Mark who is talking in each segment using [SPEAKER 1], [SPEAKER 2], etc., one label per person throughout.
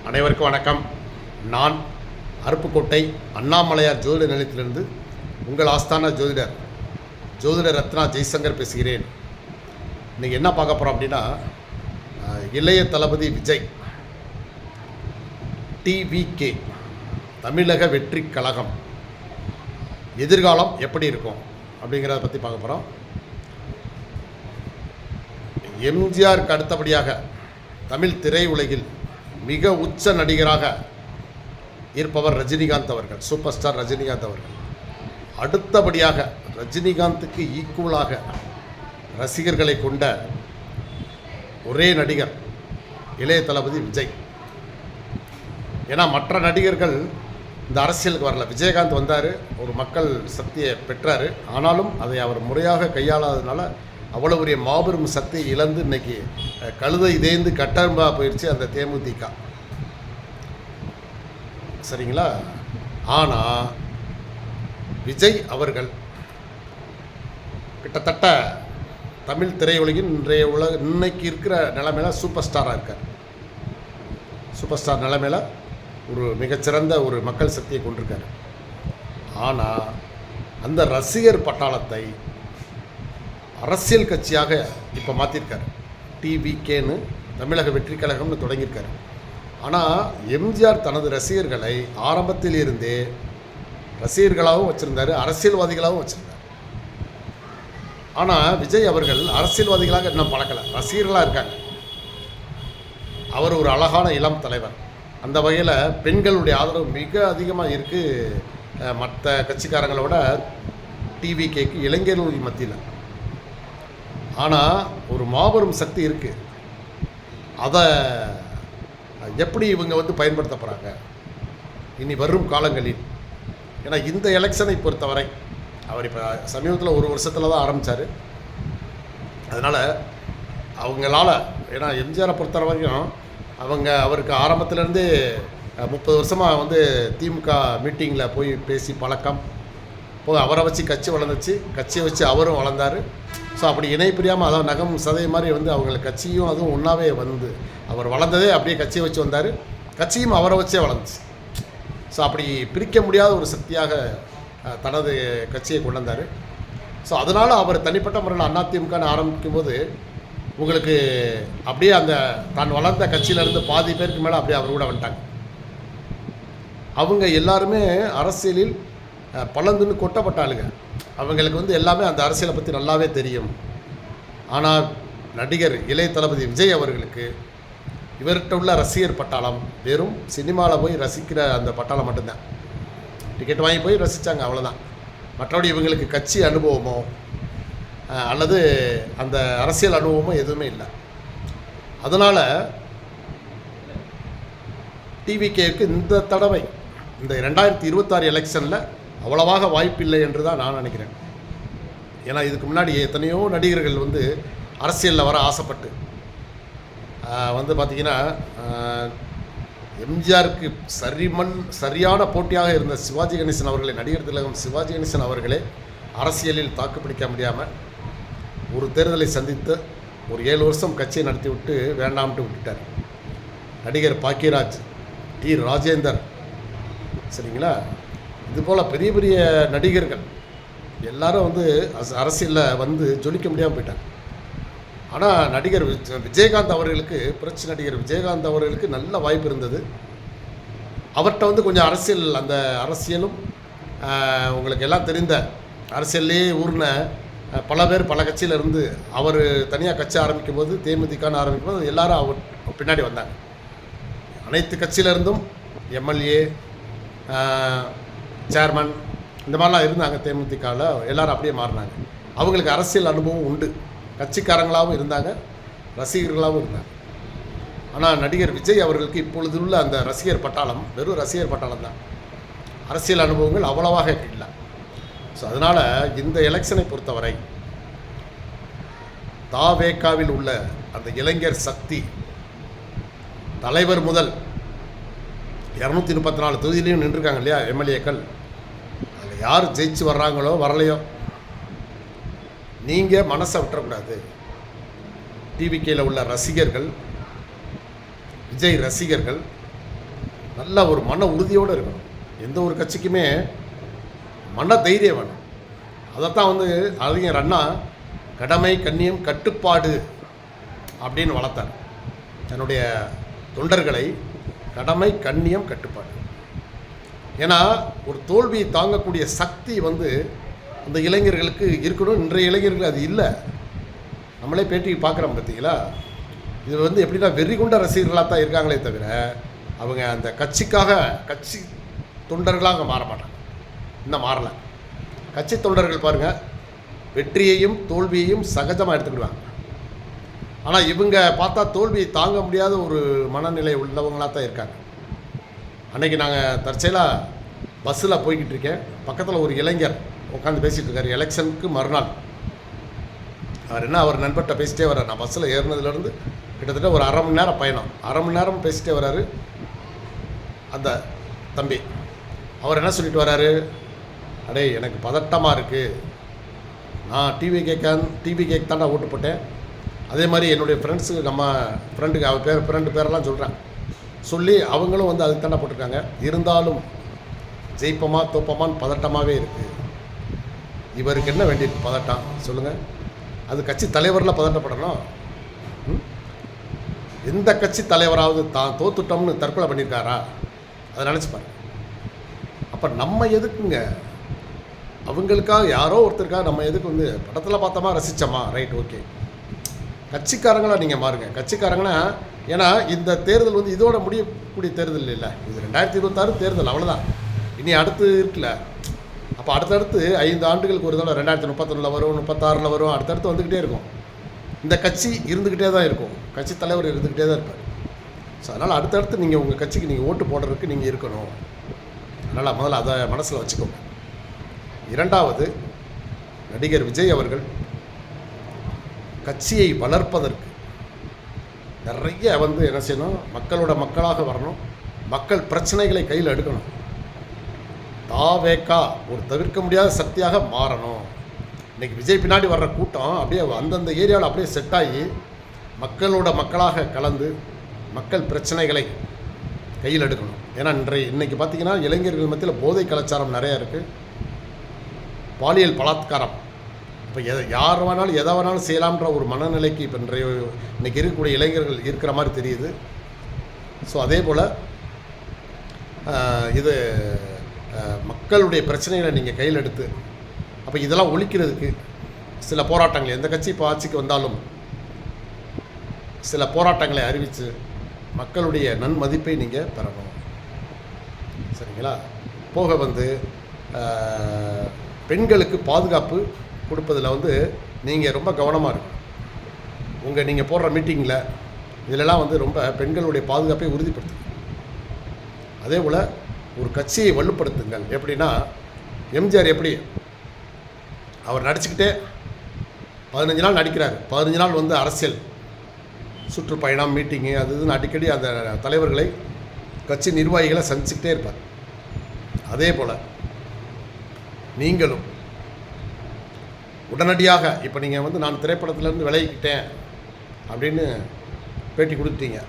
[SPEAKER 1] அனைவருக்கும் வணக்கம். நான் அருப்புக்கோட்டை அண்ணாமலையார் ஜோதிட நிலையத்திலிருந்து உங்கள் ஆஸ்தான ஜோதிட ரத்னா ஜெய்சங்கர் பேசுகிறேன். இன்றைக்கி என்ன பார்க்க போகிறோம் அப்படின்னா, இளைய தளபதி விஜய் டிவிகே தமிழக வெற்றி கழகம் எதிர்காலம் எப்படி இருக்கும் அப்படிங்கிறத பற்றி பார்க்க போகிறோம். எம்ஜிஆருக்கு அடுத்தபடியாக தமிழ் திரையுலகில் மிக உச்ச நடிகராக இருப்பவர் ரஜினிகாந்த் அவர்கள், சூப்பர் ஸ்டார் ரஜினிகாந்த் அவர்கள். அடுத்தபடியாக ரஜினிகாந்துக்கு ஈக்குவலாக ரசிகர்களை கொண்ட ஒரே நடிகர் இளைய தளபதி விஜய். ஏன்னா மற்ற நடிகர்கள் இந்த அரசியலுக்கு வரல. விஜயகாந்த் வந்தார், ஒரு மக்கள் சக்தியை பெற்றார். ஆனாலும் அதை அவர் முறையாக கையாளாததுனால அவ்வளோ பெரிய மாபெரும் சக்தியை இழந்து இன்றைக்கி கழுதை இதேந்து கட்டரும்பாக போயிடுச்சு அந்த தேமுதிக. சரிங்களா? ஆனால் விஜய் அவர்கள் கிட்டத்தட்ட தமிழ் திரையுலகின் இன்னைக்கு இருக்கிற நிலைமையில் சூப்பர் ஸ்டாராக இருக்கார். சூப்பர் ஸ்டார் நிலைமையில் ஒரு மிகச்சிறந்த ஒரு மக்கள் சக்தியை கொண்டிருக்கார். ஆனால் அந்த ரசிகர் பட்டாளத்தை அரசியல் கட்சியாக இப்போ மாற்றிருக்கார். டிவிகேன்னு தமிழக வெற்றி கழகம்னு தொடங்கியிருக்காரு. ஆனால் எம்ஜிஆர் தனது ரசிகர்களை ஆரம்பத்தில் இருந்தே ரசிகர்களாகவும் வச்சுருந்தார், அரசியல்வாதிகளாகவும் வச்சுருந்தார். ஆனால் விஜய் அவர்கள் அரசியல்வாதிகளாக இன்னும் பழக்கலை, ரசிகர்களாக இருக்காங்க. அவர் ஒரு அழகான இளம் தலைவர். அந்த வகையில் பெண்களுடைய ஆதரவு மிக அதிகமாக இருக்குது மற்ற கட்சிக்காரங்களோட டிவிகேக்கு இளைஞர்கள் மத்தியில். ஆனால் ஒரு மாபெரும் சக்தி இருக்குது. அதை எப்படி இவங்க பயன்படுத்த போகிறாங்க இனி வரும் காலங்களில்? ஏன்னா இந்த எலெக்ஷனை பொறுத்தவரை அவர் இப்போ சமீபத்தில் ஒரு வருஷத்தில் தான் ஆரம்பித்தார். அதனால் அவங்களால, ஏன்னா எம்ஜிஆரை பொறுத்த வரைக்கும் அவருக்கு ஆரம்பத்திலேருந்தே 30 வருஷமாக திமுக மீட்டிங்கில் போய் பேசி பழக்கம் போய் அவரை வச்சு கட்சி வளர்ந்துச்சு, கட்சியை வச்சு அவரும் வளர்ந்தார். ஸோ அப்படி இணை பிரியாமல், அதாவது நகம் சதை மாதிரி அவங்களுக்கு கட்சியும் அதுவும் ஒன்றாவே அவர் வளர்ந்ததே அப்படியே கட்சியை வச்சு வந்தார், கட்சியும் அவரை வச்சே வளர்ந்துச்சு. ஸோ அப்படி பிரிக்க முடியாத ஒரு சக்தியாக தனது கட்சியை கொண்டு வந்தார். ஸோ அதனால் அவர் தனிப்பட்ட முறையில் அதிமுகன்னு ஆரம்பிக்கும் போது உங்களுக்கு அப்படியே அந்த தான் வளர்ந்த கட்சியிலேருந்து பாதி பேருக்கு மேலே அப்படியே அவர் கூட வந்துட்டாங்க. அவங்க எல்லாருமே அரசியலில் பலந்துன்னு கொட்டப்பட்ட ஆளுங்க. அவங்களுக்கு எல்லாமே அந்த அரசியலை பற்றி நல்லாவே தெரியும். ஆனால் நடிகர் இளைய தளபதி விஜய் அவர்களுக்கு இவர்கிட்ட உள்ள ரசிகர் பட்டாளம் வெறும் சினிமாவில் போய் ரசிக்கிற அந்த பட்டாளம் மட்டும்தான். டிக்கெட் வாங்கி போய் ரசித்தாங்க, அவ்வளோதான். மற்றபடி இவங்களுக்கு கட்சி அனுபவமோ அல்லது அந்த அரசியல் அனுபவமோ எதுவுமே இல்லை. அதனால் டிவிகேக்கு இந்த தடவை இந்த 2026 எலெக்ஷனில் அவ்வளவாக வாய்ப்பில்லை என்று தான் நான் நினைக்கிறேன். ஏன்னா இதுக்கு முன்னாடி எத்தனையோ நடிகர்கள் அரசியலில் வர ஆசைப்பட்டு பார்த்திங்கன்னா எம்ஜிஆருக்கு சரியான போட்டியாக இருந்த சிவாஜி கணேசன் அவர்களை, நடிகர் திலகம் சிவாஜி கணேசன் அவர்களே அரசியலில் தாக்குப்பிடிக்க முடியாமல் ஒரு தேர்தலை சந்தித்து ஒரு 7 வருஷம் கட்சியை நடத்தி விட்டு வேண்டாம்ட்டு விட்டுட்டார். நடிகர் பாக்கியராஜ், டி ராஜேந்தர், சரிங்களா, இதுபோல் பெரிய பெரிய நடிகர்கள் எல்லாரும் அரசியலில் ஜொலிக்க முடியாமல் போயிட்டாங்க. ஆனால் நடிகர் விஜயகாந்த் அவர்களுக்கு, புரட்சி நடிகர் விஜயகாந்த் அவர்களுக்கு நல்ல வாய்ப்பு இருந்தது. அவர்கிட்ட கொஞ்சம் அந்த அரசியலும் உங்களுக்கு எல்லாம் தெரிந்த அரசியல்லையே ஊர்ன பல பேர் பல கட்சியில் இருந்து அவர் தனியாக கட்சி ஆரம்பிக்கும் போது, தேமுதிகன்னு ஆரம்பிக்கும் போது எல்லாரும் அவர் பின்னாடி வந்தாங்க. அனைத்து கட்சியிலிருந்தும் எம்எல்ஏ, சேர்மன், இந்த மாதிரிலாம் இருந்தாங்க. தேமுதிகவில் எல்லோரும் அப்படியே மாறினாங்க. அவங்களுக்கு அரசியல் அனுபவம் உண்டு, கட்சிக்காரங்களாகவும் இருந்தாங்க, ரசிகர்களாகவும் இருந்தாங்க. ஆனால் நடிகர் விஜய் அவர்களுக்கு இப்பொழுது உள்ள அந்த ரசிகர் பட்டாளம் வெறும் ரசிகர் பட்டாளம் தான், அரசியல் அனுபவங்கள் அவ்வளவாக இல்லை. ஸோ அதனால் இந்த எலெக்ஷனை பொறுத்தவரை தாவேகாவில் உள்ள அந்த இளைஞர் சக்தி தலைவர் முதல் 234 தொகுதியிலையும் நின்றுருக்காங்க இல்லையா எம்எல்ஏக்கள், அதில் யார் ஜெயிச்சு வர்றாங்களோ வரலையோ நீங்கள் மனசை விட்டுறக்கூடாது. டிவிகேயில் உள்ள ரசிகர்கள், விஜய் ரசிகர்கள் நல்ல ஒரு மன உறுதியோடு இருக்கணும். எந்த ஒரு கட்சிக்குமே மன தைரியம் வேணும். அதைத்தான் வந்து அறிஞர் அண்ணா கடமை, கண்ணியம், கட்டுப்பாடு அப்படின்னு வளர்த்தார் தன்னுடைய தொண்டர்களை. கடமை, கண்ணியம், கட்டுப்பாடு. ஏன்னா ஒரு தோல்வியை தாங்கக்கூடிய சக்தி வந்து அந்த இளைஞர்களுக்கு இருக்கணும். இன்றைய இளைஞர்கள் அது இல்லை. நம்மளே பேட்டி பார்க்குறோம் பார்த்தீங்களா. இது வந்து எப்படின்னா வெறி கொண்ட ரசிகர்களாக தான் இருக்காங்களே தவிர அவங்க அந்த கட்சி தொண்டர்களாக மாற மாட்டாங்க. இன்னும் மாறலை. கட்சி தொண்டர்கள் பாருங்கள், வெற்றியையும் தோல்வியையும் சகஜமாக எடுத்துக்கிடுவாங்க. ஆனால் இவங்க பார்த்தா தோல்வியை தாங்க முடியாத ஒரு மனநிலை உள்ளவங்களாக தான் இருக்காங்க. அன்றைக்கி நாங்கள் தற்செயலாக பஸ்ஸில் போய்கிட்டு இருக்கேன். பக்கத்தில் ஒரு இளைஞர் உட்காந்து பேசிகிட்டு இருக்கார். எலெக்ஷனுக்கு மறுநாள் அவர் நண்பர்கிட்ட பேசிட்டே வர்றார். நான் பஸ்ஸில் ஏறினதுலேருந்து கிட்டத்தட்ட ஒரு அரை மணி நேரம் பயணம். அரை மணி நேரம் பேசிட்டே வர்றாரு அந்த தம்பி. அவர் என்ன சொல்லிட்டு வர்றாரு, அடே எனக்கு பதட்டமாக இருக்குது, நான் டிவி கேக் தாண்டா ஓட்டு போட்டேன். அதே மாதிரி என்னுடைய ஃப்ரெண்ட்ஸு, நம்ம ஃப்ரெண்டுக்கு அவர் ஃப்ரெண்டு பேரெல்லாம் சொல்கிறேன், சொல்லி அவங்களும் வந்து அதுக்கு தாண்டா போட்டிருக்காங்க. இருந்தாலும் ஜெயிப்போமா தோப்போமான்னு பதட்டமாகவே இருக்குது. இவருக்கு என்ன வேண்டியிருக்கு பதட்டம் சொல்லுங்கள்? அது கட்சி தலைவரில் பதட்டப்படணும். எந்த கட்சி தலைவராவது தான் தோத்துட்டோம்னு தற்கொலை பண்ணியிருக்காரா? அதை நினச்சிப்பாரு. அப்போ நம்ம எதுக்குங்க அவங்களுக்காக, யாரோ ஒருத்தருக்காக நம்ம எதுக்கு வந்து படத்தில் பார்த்தோமா ரசித்தோமா, ரைட், ஓகே. கட்சிக்காரங்களாக நீங்கள் மாறுங்க. கட்சிக்காரங்கன்னா, ஏன்னா இந்த தேர்தல் வந்து இதோட முடியக்கூடிய தேர்தல் இல்லை. இது 2026 தேர்தல், அவ்வளோதான். இனி அடுத்து இருக்குல்ல. அப்போ அடுத்தடுத்து 5 ஆண்டுகளுக்கு ஒரு தடவை 2031 வரும், 36 வரும், அடுத்தடுத்து வந்துக்கிட்டே இருக்கும். இந்த கட்சி இருந்துக்கிட்டே தான் இருக்கும். கட்சி தலைவர் இருந்துக்கிட்டே தான் இருப்பார். ஸோ அதனால் அடுத்தடுத்து நீங்கள் உங்கள் கட்சிக்கு நீங்கள் ஓட்டு போடுறதுக்கு நீங்கள் இருக்கணும். அதனால் முதல்ல அதை மனசில் வச்சுக்கோங்க. இரண்டாவது, நடிகர் விஜய் அவர்கள் கட்சியை வளர்ப்பதற்கு நிறைய வந்து என்ன செய்யணும், மக்களாக வரணும், மக்கள் பிரச்சனைகளை கையில் எடுக்கணும். தாவேக்கா ஒரு தவிர்க்க முடியாத சக்தியாக மாறணும். இன்றைக்கி விஜய் பின்னாடி வர்ற கூட்டம் அப்படியே அந்தந்த ஏரியாவில் அப்படியே செட் ஆகி மக்களாக கலந்து மக்கள் பிரச்சனைகளை கையில் எடுக்கணும். ஏன்னா இன்றைக்கி பார்த்திங்கன்னா இளைஞர்கள் மத்தியில் போதை கலாச்சாரம் நிறையா இருக்குது. பாலியல் பலாத்காரம், இப்போ யார் வேணாலும் எதை வேணாலும் செய்யலாம்ன்ற ஒரு மனநிலைக்கு இப்போ இன்றைக்கி இருக்கக்கூடிய இளைஞர்கள் இருக்கிற மாதிரி தெரியுது. ஸோ அதே போல் இது மக்களுடைய பிரச்சனைகளை நீங்கள் கையில் எடுத்து, அப்போ இதெல்லாம் ஒழிக்கிறதுக்கு சில போராட்டங்கள், எந்த கட்சி இப்போ ஆட்சிக்கு வந்தாலும் சில போராட்டங்களை அறிவித்து மக்களுடைய நன்மதிப்பை நீங்கள் பெறணும். சரிங்களா? போக வந்து பெண்களுக்கு பாதுகாப்பு கொடுப்பதில் வந்து நீங்கள் ரொம்ப கவனமாக இருக்கணும். நீங்கள் போடுற மீட்டிங்கில் இதிலெல்லாம் வந்து ரொம்ப பெண்களுடைய பாதுகாப்பை உறுதிப்படுத்துங்க. அதே போல் ஒரு கட்சியை வலுப்படுத்துங்கள். எப்படின்னா, எம்ஜிஆர் எப்படி அவர் நடிச்சுக்கிட்டே 15 நாள் நடிக்கிறார். 15 நாள் வந்து அரசியல் சுற்றுப்பயணம், மீட்டிங்கு, அது இதுன்னு அடிக்கடி அந்த தலைவர்களை, கட்சி நிர்வாகிகளை சந்திச்சுக்கிட்டே இருப்பார். அதே போல் நீங்களும் உடனடியாக இப்போ நீங்கள் வந்து நான் திரைப்படத்திலேருந்து விலகிக்கிட்டேன் அப்படின்னு பேட்டி கொடுத்துட்டீங்க.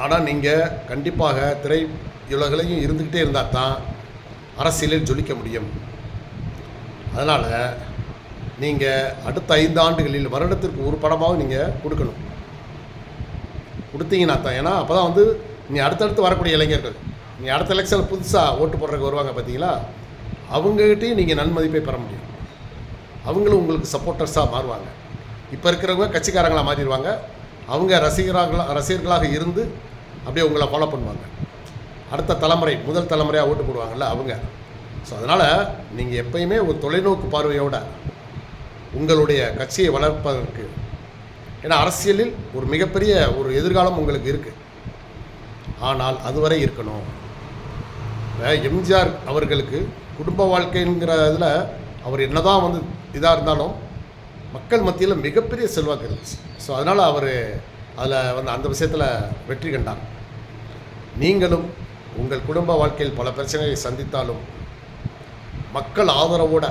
[SPEAKER 1] ஆனால் நீங்கள் கண்டிப்பாக திரையுலகிலையும் இருந்துக்கிட்டே இருந்தால் தான் அரசியலில் ஜொலிக்க முடியும். அதனால் நீங்கள் அடுத்த 5 ஆண்டுகளில் வருடத்திற்கு ஒரு படமாகவும் நீங்கள் கொடுத்தீங்கன்னா தான். ஏன்னா அப்போ தான் வந்து நீ அடுத்தடுத்து வரக்கூடிய இளைஞர்கள், நீ அடுத்த எலெக்ஷனில் புதுசாக ஓட்டு போடுறதுக்கு வருவாங்க பார்த்தீங்களா, அவங்ககிட்டையும் நீங்கள் நன்மதிப்பை பெற முடியும். அவங்களும் உங்களுக்கு சப்போர்ட்டர்ஸாக மாறுவாங்க. இப்போ இருக்கிறவங்க கட்சிக்காரங்களாக மாறிடுவாங்க. அவங்க ரசிகர்களாக இருந்து அப்படியே உங்களை ஃபாலோ பண்ணுவாங்க. அடுத்த தலைமுறை, முதல் தலைமுறையாக ஓட்டு போடுவாங்கள்ல அவங்க. ஸோ அதனால் நீங்கள் எப்பயுமே ஒரு தொலைநோக்கு பார்வையோட உங்களுடைய கட்சியை வளர்ப்பதற்கு, ஏன்னா அரசியலில் ஒரு மிகப்பெரிய ஒரு எதிர்காலம் உங்களுக்கு இருக்குது. ஆனால் அதுவரை இருக்கணும். எம்ஜிஆர் அவர்களுக்கு குடும்ப வாழ்க்கைங்கிற இதில் அவர் என்னதான் வந்து இதாக இருந்தாலும் மக்கள் மத்தியில் மிகப்பெரிய செல்வாக்கு இருந்துச்சு. ஸோ அதனால் அவர் அதில் வந்து அந்த விஷயத்தில் வெற்றி கண்டார். நீங்களும் உங்கள் குடும்ப வாழ்க்கையில் பல பிரச்சனைகளை சந்தித்தாலும் மக்கள் ஆதரவோடு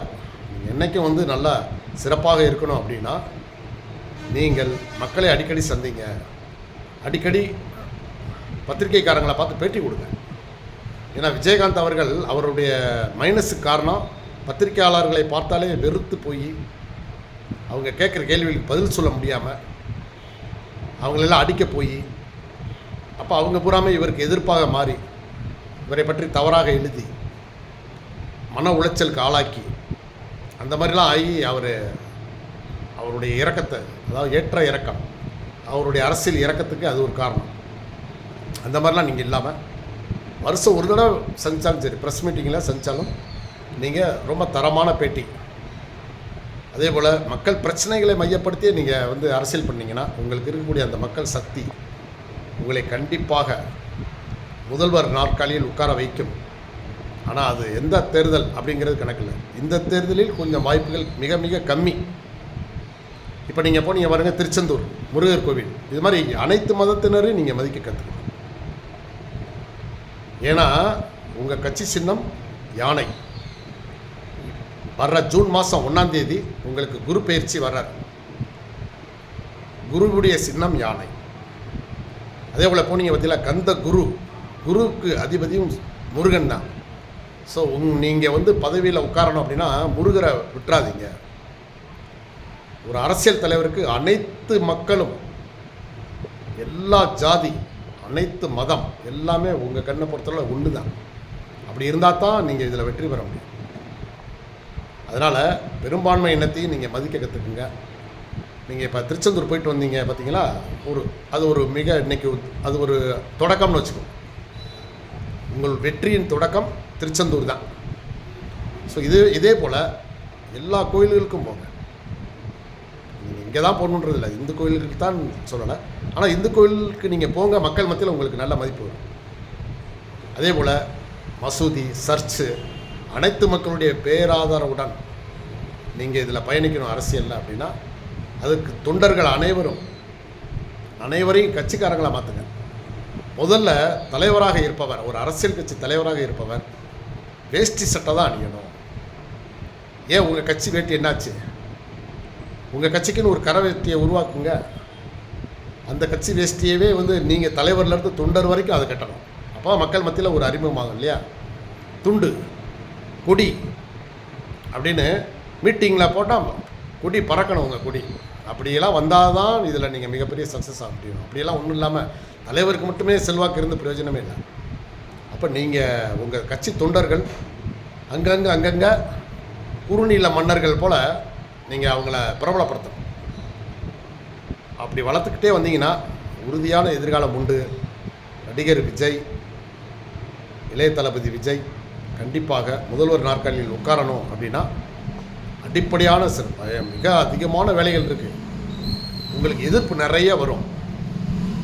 [SPEAKER 1] நீங்கள் என்றைக்கும் வந்து நல்லா சிறப்பாக இருக்கணும் அப்படின்னா நீங்கள் மக்களை அடிக்கடி சந்திங்க, அடிக்கடி பத்திரிகைக்காரங்களை பார்த்து பேட்டி கொடுங்க. ஏன்னா விஜயகாந்த் அவர்கள் அவருடைய மைனஸுக்கு காரணம் பத்திரிகையாளர்களை பார்த்தாலே வெறுத்து போய் அவங்க கேட்குற கேள்விகளுக்கு பதில் சொல்ல முடியாமல் அவங்களெல்லாம் அடிக்க போய் அப்போ அவங்க பூராமே இவருக்கு எதிர்ப்பாக மாறி இவரை பற்றி தவறாக எழுதி மன உளைச்சலுக்கு ஆளாக்கி அந்த மாதிரிலாம் ஆகி அவருடைய இறக்கத்தை, அதாவது ஏற்ற இறக்கம், அவருடைய அரசியல் இறக்கத்துக்கு அது ஒரு காரணம். அந்த மாதிரிலாம் நீங்கள் இல்லாமல் வருஷம் ஒரு தடவை சந்தித்தாலும் சரி, ப்ரெஸ் மீட்டிங்கில் சந்தித்தாலும் நீங்கள் ரொம்ப தரமான பேட்டி, அதே போல் மக்கள் பிரச்சனைகளை மையப்படுத்தி நீங்கள் அரசியல் பண்ணிங்கன்னா உங்களுக்கு இருக்கக்கூடிய அந்த மக்கள் சக்தி உங்களை கண்டிப்பாக முதல்வர் நாற்காலியில் உட்கார வைக்கும். ஆனால் அது எந்த தேர்தல் அப்படிங்கிறது கணக்கில், இந்த தேர்தலில் கொஞ்சம் வாய்ப்புகள் மிக மிக கம்மி. இப்போ நீங்கள் போனீங்க பாருங்கள், திருச்செந்தூர் முருகர் கோவில், இது மாதிரி அனைத்து மதத்தினரையும் நீங்கள் மதிக்க கற்றுக்கணும். ஏன்னா உங்கள் கட்சி சின்னம் யானை. வர்ற ஜூன் மாதம் 1ஆம் தேதி உங்களுக்கு குரு பயிற்சி வர்றார். குருவுடைய சின்னம் யானை. அதே போல் போனீங்க பார்த்தீங்களா, கந்த குருவுக்கு அதிபதியும் முருகன் தான். ஸோ நீங்கள் பதவியில் உட்காரணும் அப்படின்னா முருகரை விட்டுறாதீங்க. ஒரு அரசியல் தலைவருக்கு அனைத்து மக்களும், எல்லா ஜாதி, அனைத்து மதம் எல்லாமே உங்கள் கண்ணை பொறுத்தவரை ஒன்று தான். அப்படி இருந்தால் தான் நீங்கள் இதில் வெற்றி பெற முடியும். அதனால் பெரும்பான்மை இனத்தையும் நீங்கள் மதிக்க கற்றுக்குங்க. நீங்கள் இப்போ திருச்செந்தூர் போயிட்டு வந்தீங்க பார்த்தீங்களா, அது ஒரு இன்றைக்கி அது ஒரு தொடக்கம்னு வச்சுக்கோங்க. உங்கள் வெற்றியின் தொடக்கம் திருச்செந்தூர் தான். ஸோ இதே போல் எல்லா கோயில்களுக்கும் போங்க. நீங்கள் இங்கே தான் போகணுன்றது இல்லை, இந்து கோயிலுக்கு தான் சொல்லலை. ஆனால் இந்து கோயிலுக்கு நீங்கள் போங்க, மக்கள் மத்தியில் உங்களுக்கு நல்ல மதிப்பு வரும். அதே போல் மசூதி, சர்ச்சு, அனைத்து மக்களுடைய பேராதரவுடன் நீங்கள் இதில் பயணிக்கணும் அரசியலில் அப்படின்னா அதுக்கு தொண்டர்கள் அனைவரையும் கட்சிக்காரங்களாக மாற்றுங்க. முதல்ல தலைவராக இருப்பவர், ஒரு அரசியல் கட்சி தலைவராக இருப்பவர் வேஷ்டி சட்டை தான் அணியணும். ஏன் உங்கள் கட்சி வேட்டி என்னாச்சு? உங்கள் கட்சிக்குன்னு ஒரு கரை வேட்டியை உருவாக்குங்க. அந்த கட்சி வேஷ்டியவே நீங்கள் தலைவர்லேருந்து தொண்டர் வரைக்கும் அதை கட்டணும். அப்போ மக்கள் மத்தியில் ஒரு அறிமுகமாகும் இல்லையா? துண்டு, கொடி அப்படின்னு மீட்டிங்கில் போட்டால் கொடி பறக்கணும். உங்கள் கொடி அப்படியெல்லாம் வந்தால் தான் இதில் நீங்கள் மிகப்பெரிய சக்ஸஸ் ஆக முடியும். அப்படியெல்லாம் ஒன்றும் இல்லாமல் தலைவருக்கு மட்டுமே செல்வாக்கு இருந்து பிரயோஜனமே இல்லை. அப்போ நீங்கள் உங்கள் கட்சி தொண்டர்கள் அங்கங்கே குறுநீல மன்னர்கள் போல் நீங்கள் அவங்கள பிரபலப்படுத்தணும். அப்படி வளர்த்துக்கிட்டே வந்தீங்கன்னா உறுதியான எதிர்காலம் உண்டு. நடிகர் விஜய், இளைய தளபதி விஜய் கண்டிப்பாக முதல்வர் நாற்காலியில் உட்காரணும் அப்படின்னா அடிப்படையான மிக அதிகமான வேலைகள் இருக்குது. உங்களுக்கு எதிர்ப்பு நிறைய வரும்.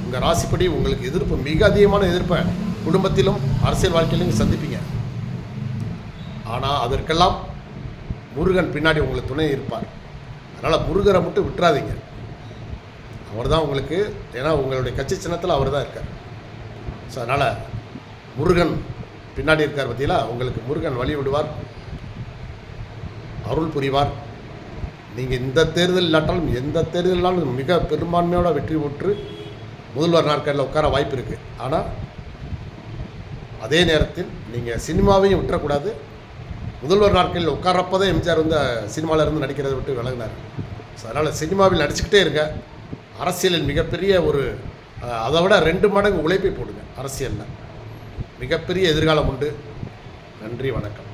[SPEAKER 1] உங்கள் ராசிப்படி உங்களுக்கு எதிர்ப்பு, மிக அதிகமான எதிர்ப்பை குடும்பத்திலும் அரசியல் வாழ்க்கையிலும் சந்திப்பீங்க. ஆனால் அதற்கெல்லாம் முருகன் பின்னாடி உங்களுக்கு துணை இருப்பார். அதனால் முருகரை மட்டும் விட்டுறாதீங்க. அவர் தான் உங்களுக்கு, ஏன்னா உங்களுடைய கட்சி சின்னத்தில் அவர் தான் இருக்கார். ஸோ அதனால் முருகன் பின்னாடி இருக்கார் பற்றியில் உங்களுக்கு முருகன் வழி விடுவார், அருள் புரிவார். நீங்கள் இந்த தேர்தல் இல்லாட்டாலும் எந்த தேர்தலாலும் மிக பெரும்பான்மையோட வெற்றி பெற்று முதல்வர் நாற்காலியில் உட்கார வாய்ப்பு இருக்குது. ஆனால் அதே நேரத்தில் நீங்கள் சினிமாவையும் விட்டுறக்கூடாது. முதல்வர் நாற்காலியில் உட்காரப்போதே எம்ஜிஆர் சினிமாவிலேருந்து நடிக்கிறதை விட்டு விலகினார். ஸோ அதனால் சினிமாவில் நடிச்சுக்கிட்டே இருங்க. அரசியலில் மிகப்பெரிய அதை விட 2 மடங்கு உழைப்பை போடுங்க. அரசியலில் மிகப்பெரிய எதிர்காலம் உண்டு. நன்றி, வணக்கம்.